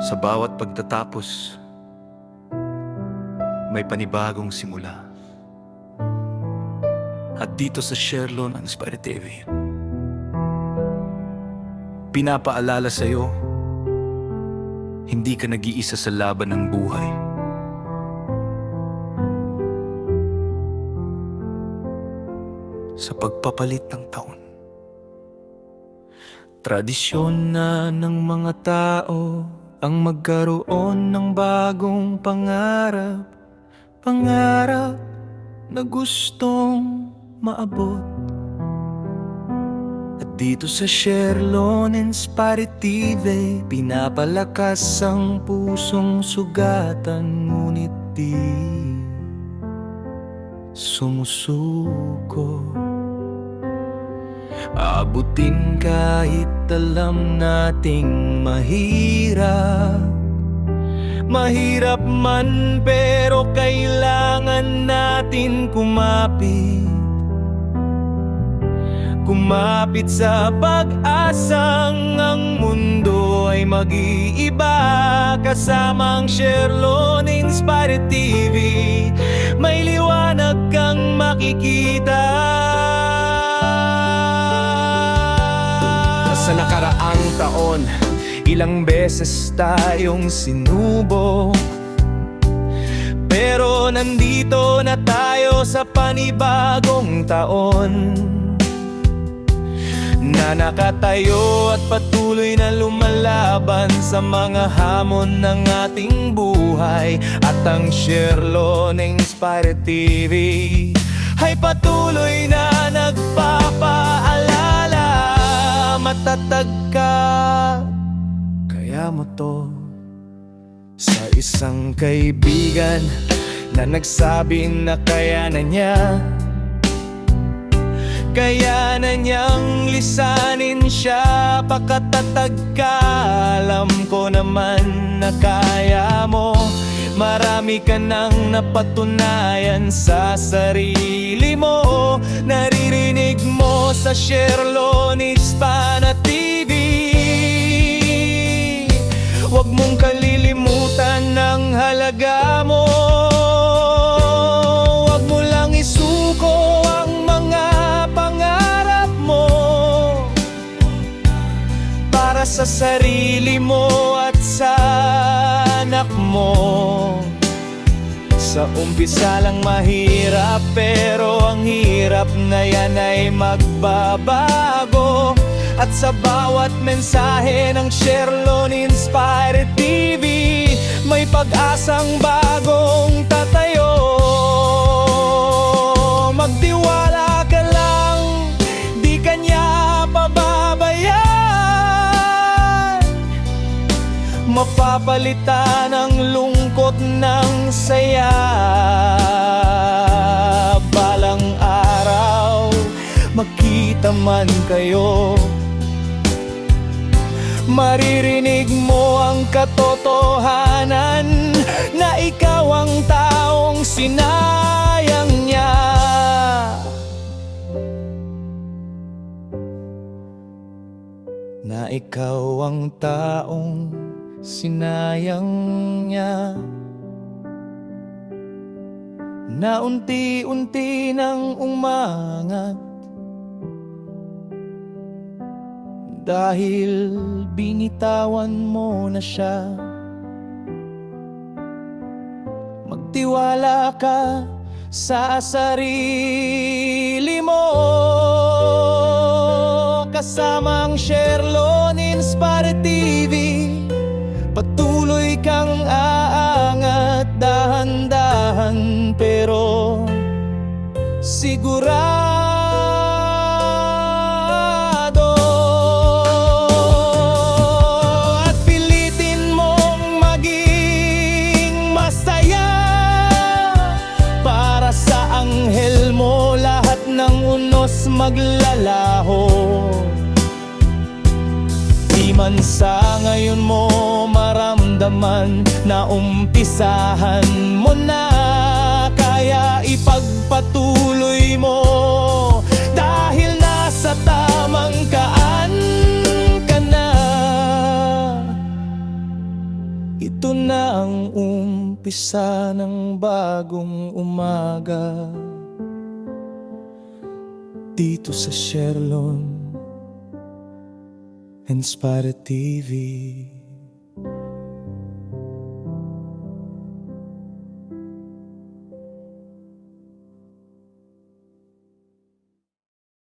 Sa bawat pagtatapos, may panibagong simula. At dito sa Sherlon Inspired TV, pinapaalala sa'yo, hindi ka nag-iisa sa laban ng buhay. Sa pagpapalit ng taon, tradisyon na ng mga tao ang magkaroon ng bagong pangarap. Pangarap na gustong maabot. At dito sa Sherlon Inspired TV, pinapalakas ang pusong sugatan, ngunit di sumusuko. Abutin kahit alam nating mahirap. Mahirap man, pero kailangan natin kumapit. Kumapit sa pag-asang ang mundo ay mag-iiba. Kasama ang Sherlon Inspired TV, may liwanag kang makikita. Sa nakaraang taon, ilang beses tayong sinubok, pero nandito na tayo sa panibagong taon, na nakatayo at patuloy na lumalaban sa mga hamon ng ating buhay. At ang Sherlon Inspired TV ay patuloy na nagpapaalala, matatag ka, kaya mo to. Sa isang kaibigan na nagsabi na kaya na niya, kaya na niyang lisanin siya. Pakatatag ka, alam ko naman na kaya mo. Marami ka nang napatunayan sa sarili mo. Naririnig mo sa Sherlon Inspired TV. Huwag mong kalilimutan ng halaga mo. Huwag mo lang isuko ang mga pangarap mo, para sa sarili mo at sa anak mo. Sa umpisa lang mahirap, pero ang hirap na yan ay magbabago. At sa bawat mensahe ng Sherlon Inspired TV, may pag-asang bagong tatayo. Magtiwala ka lang, di ka niya pababayaan. Mapapalitan ang lungkot ng saya. Balang araw, magkita man kayo, maririnig mo ang katotohanan na ikaw ang taong sinayang niya. Na ikaw ang taong sinayang niya. Na unti-unti nang umangat, dahil binitawan mo na siya. Magtiwala ka sa sarili mo. Kasama ang Sherlon Inspired TV, patuloy kang aangat, dahan-dahan pero sigurado. At pilitin mong maging masaya, para sa anghel mo lahat ng unos maglalaho. Di man sa ngayon mo maramdaman na umpisahan mo na, kaya ipagpatuloy mo, dahil nasa tamang kaan ka na. Ito na ang umpisa ng bagong umaga dito sa Sherlon Inspired TV.